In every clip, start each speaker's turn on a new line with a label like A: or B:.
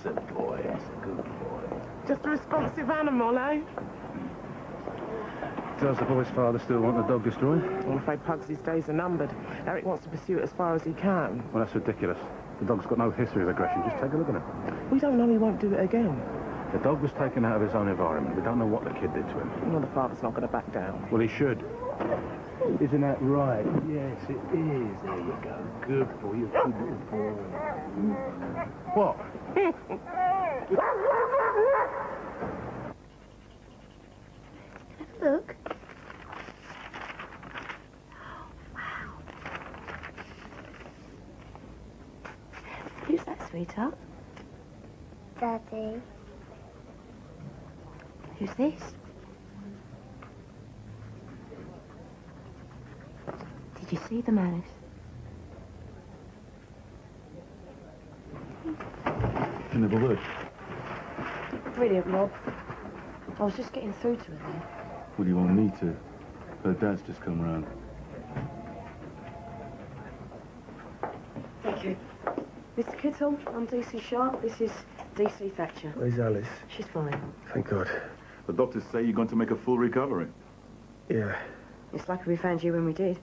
A: That's a boy. That's a good boy.
B: Just a responsive animal, eh?
C: Does the boy's father still want the dog destroyed?
B: I'm afraid Pugsy's days are numbered. Eric wants to pursue it as far as he can.
C: Well, that's ridiculous. The dog's got no history of aggression. Just take a look at him.
B: We don't know he won't do it again.
C: The dog was taken out of his own environment. We don't know what the kid did to him.
B: Well, the father's not going to back down.
C: Well, he should.
A: Isn't that right? Yes, it is. There you go. Good boy. You're a good little boy.
C: What?
D: Look. Who's that, sweetheart?
E: Daddy.
D: Who's this? Did you see the malice?
F: You never would.
D: Brilliant, Rob. I was just getting through to her then.
F: Well, you won't need to. Her dad's just come round.
D: Thank you. Mr. Kittle, I'm DC Sharp. This is DC Thatcher.
G: Where's Alice?
D: She's fine.
G: Thank God.
F: The doctors say you're going to make a full recovery.
G: Yeah.
D: It's lucky we found you when we did.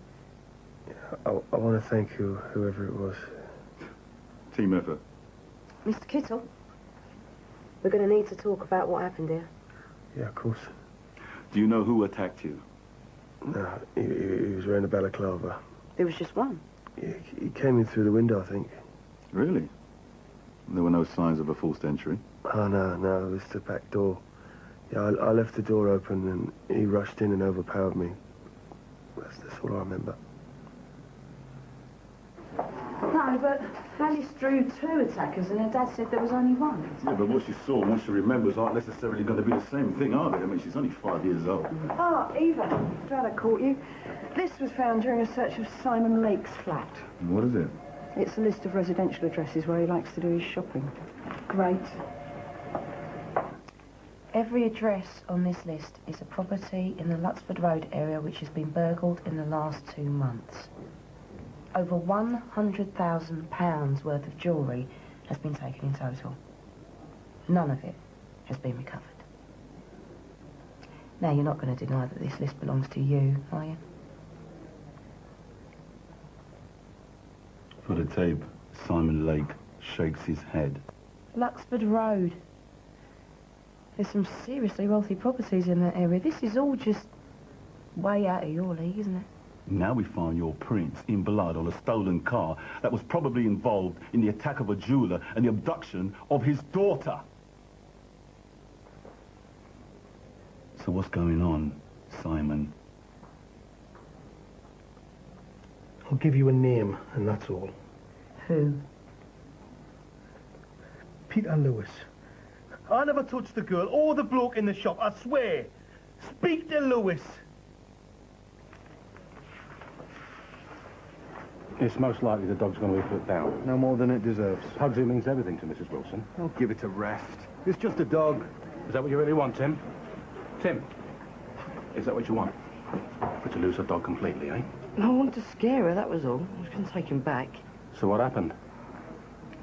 G: I want to thank whoever it was.
F: Team effort.
D: Mr. Kittle, we're going to need to talk about what happened here.
G: Yeah, of course.
F: Do you know who attacked you?
G: No, he was wearing a balaclava.
D: There was just one.
G: He came in through the window, I think.
F: Really? There were no signs of a forced entry?
G: Oh, no, it was the back door. Yeah, I left the door open and he rushed in and overpowered me. That's all I remember.
D: No, but Alice drew 2 attackers and her dad said there was only one.
F: Yeah, but what she saw, once she remembers, aren't necessarily going to be the same thing, are they? I mean, she's only 5 years old.
H: Ah, Eva. Glad I caught you. This was found during a search of Simon Lake's flat.
F: And what is it?
H: It's a list of residential addresses where he likes to do his shopping. Great.
D: Every address on this list is a property in the Luxford Road area which has been burgled in the last 2 months. Over £100,000 worth of jewellery has been taken in total. None of it has been recovered. Now, you're not going to deny that this list belongs to you, are you?
F: For the tape, Simon Lake shakes his head.
D: Luxford Road. There's some seriously wealthy properties in that area. This is all just way out of your league, isn't it?
F: Now we find your prints in blood on a stolen car that was probably involved in the attack of a jeweller and the abduction of his daughter. So what's going on, Simon?
G: I'll give you a name, and that's all.
D: Who?
G: Peter Lewis.
I: I never touched the girl or the bloke in the shop, I swear. Speak to Lewis.
C: It's most likely the dog's going to be put down.
G: No more than it deserves.
C: Pugsy means everything to Mrs. Wilson.
G: I'll give it a rest. It's just a dog.
C: Is that what you really want, Tim? Tim, is that what you want? For to lose a dog completely, eh?
B: I wanted to scare her, that was all. I was going to take him back.
C: So what happened?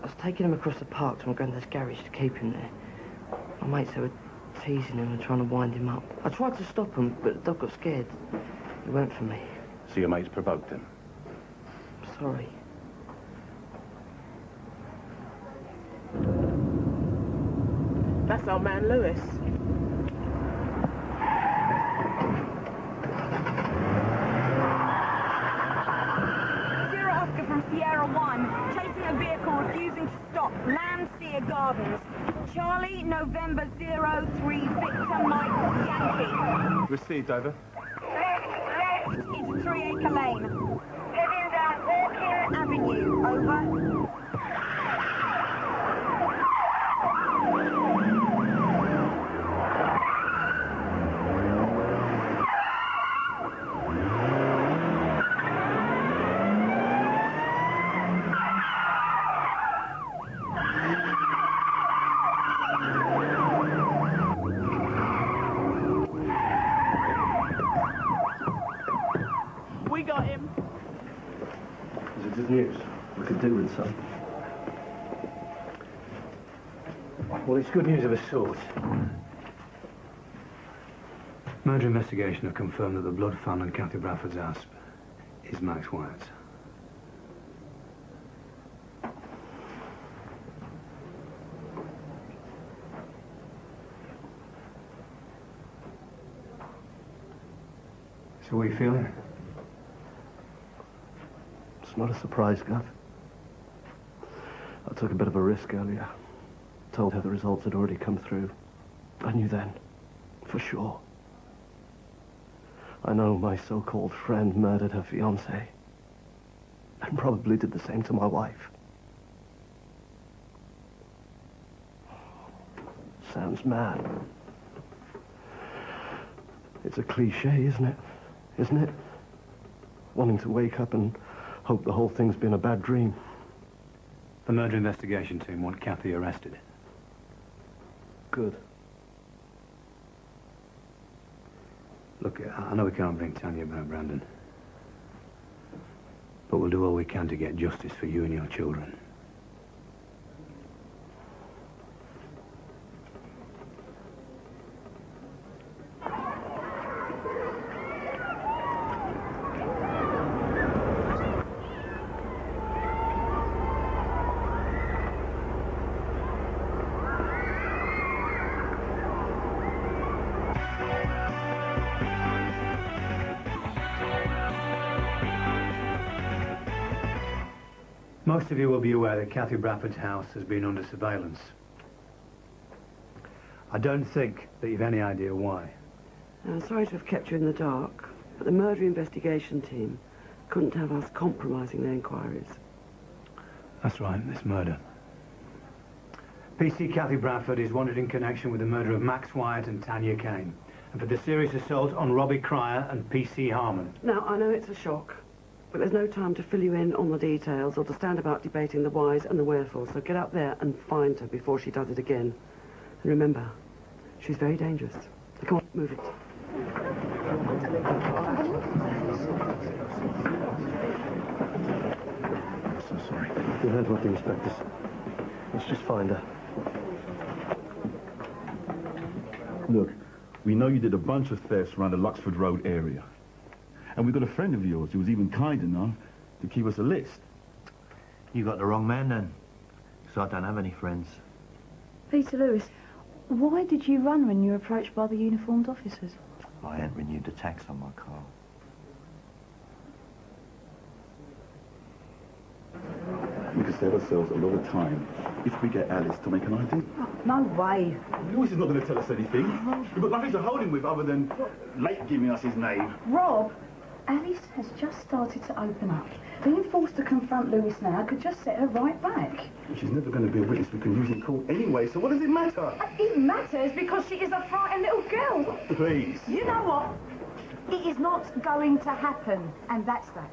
B: I was taking him across the park to my granddad's garage to keep him there. My mates, they were teasing him and trying to wind him up. I tried to stop him, but the dog got scared. He went for me.
C: So your mates provoked him?
B: Sorry. That's old man Lewis.
J: Zero Oscar from Sierra 1, chasing a vehicle, refusing to stop. Landseer Gardens. Charlie, November 03, Victor Mike Yankee.
C: Received, over.
J: It's 3 Acre Lane. Heading down Hawkin Avenue, over.
B: We got him.
G: Is it good news? We could do with some.
A: Well, it's good news of a sort.
K: Murder investigation have confirmed that the blood found in Kathy Bradford's house is Max Wyatt's. So what are you feeling?
G: It's not a surprise, Gav. I took a bit of a risk earlier. Told her the results had already come through. I knew then, for sure. I know my so-called friend murdered her fiancé. And probably did the same to my wife. Sounds mad. It's a cliche, isn't it? Isn't it? Wanting to wake up and hope the whole thing's been a bad dream.
K: The murder investigation team want Kathy arrested.
G: Good.
K: Look, I know we can't bring Tanya back, Brandon. But we'll do all we can to get justice for you and your children. Most of you will be aware that Kathy Bradford's house has been under surveillance. I don't think that you've any idea why.
B: I'm sorry to have kept you in the dark, but the murder investigation team couldn't have us compromising their inquiries.
K: That's right, this murder. PC Kathy Bradford is wanted in connection with the murder of Max Wyatt and Tanya Kane, and for the serious assault on Robbie Cryer and PC Harmon.
B: Now, I know it's a shock, but there's no time to fill you in on the details or to stand about debating the whys and the wherefores, so get up there and find her before she does it again. And remember, she's very dangerous. Come on, move it.
G: So sorry. You heard what the inspector said. Let's just find her.
F: Look, we know you did a bunch of thefts around the Luxford Road area. And we've got a friend of yours who was even kind enough to keep us a list.
L: You got the wrong man then, because I don't have any friends.
D: Peter Lewis, why did you run when you were approached by the uniformed officers?
L: I hadn't renewed the tax on my car.
F: We could save ourselves a lot of time if we get Alice to make an ID.
D: Oh, no way.
F: Lewis is not going to tell us anything. We've got nothing to hold him with other than late giving us his name.
D: Rob, Alice has just started to open up. Being forced to confront Lewis now could just set her right back.
F: She's never going to be a witness we can use in court anyway, so what does it matter?
D: It matters because she is a frightened little girl.
F: Please.
D: You know what? It is not going to happen, and that's that.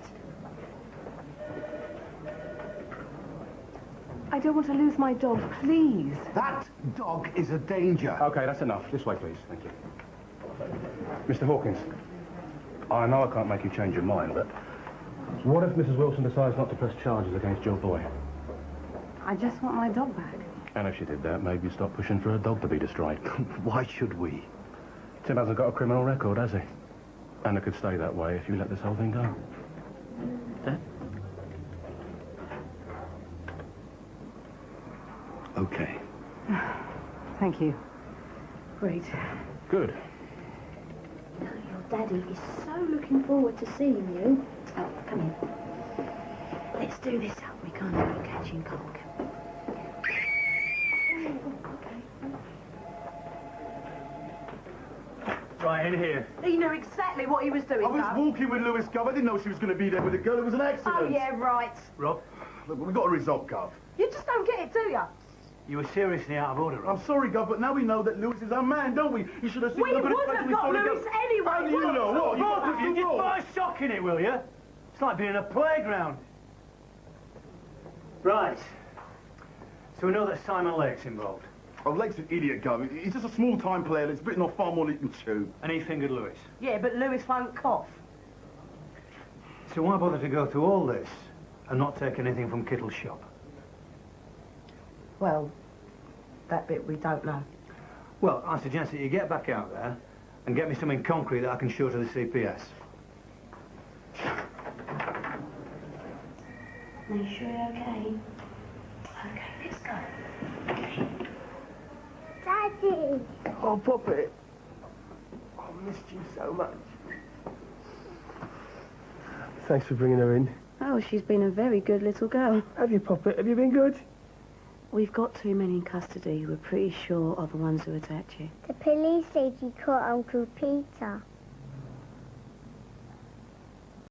D: I don't want to lose my dog, please.
A: That dog is a danger.
C: OK, that's enough. This way, please. Thank you. Mr. Hawkins, I know I can't make you change your mind, but what if Mrs. Wilson decides not to press charges against your boy?
D: I just want my dog back.
C: And if she did that, maybe stop pushing for her dog to be destroyed.
A: Why should we?
C: Tim hasn't got a criminal record, has he? And it could stay that way if you let this whole thing go.
L: Dad?
A: OK.
D: Thank you. Great.
C: Good.
E: Your daddy is so looking forward to seeing you. Oh, come in. Let's do this up. We can't have you catching cold.
K: Right, in here.
H: He knew exactly what he was doing,
F: I was
H: Gov.
F: walking with Lewis, Gov. I didn't know she was going to be there with a girl. It was an accident.
H: Oh, yeah, right.
K: Rob,
F: Look, we got a result, Gov.
H: You just don't get it, do you?
K: you were seriously out of order, Rob.
F: I'm sorry, Gov, but now we know that Lewis is our man, don't we? You should have seen
H: We
F: the look
H: would
F: of
H: have
F: the
H: got
F: face
H: Lewis anyway.
F: How do you know? What?
K: Both of you,
F: You
K: just
F: know.
K: put a shock in it, will you? It's like being in a playground. Right. So we know that Simon Lake's involved.
F: Oh, Lake's an idiot, Gov. He's just a small-time player that's bitten off far more than he can chew.
K: And he fingered Lewis.
H: Yeah, but Lewis won't cough.
K: So why bother to go through all this and not take anything from Kittle's shop?
H: Well,
D: that bit we don't know.
K: Well, I suggest that you get back out there and get me something concrete that I can show to the CPS.
E: Are you sure you're okay? Okay, let's go. Daddy!
G: Oh, Poppy. I missed you so much. Thanks for bringing her in.
E: Oh, she's been a very good little girl.
G: Have you, Poppy? Have you been good?
E: We've got 2 men in custody. We're pretty sure are the ones who attacked you.
M: The police said you caught Uncle Peter.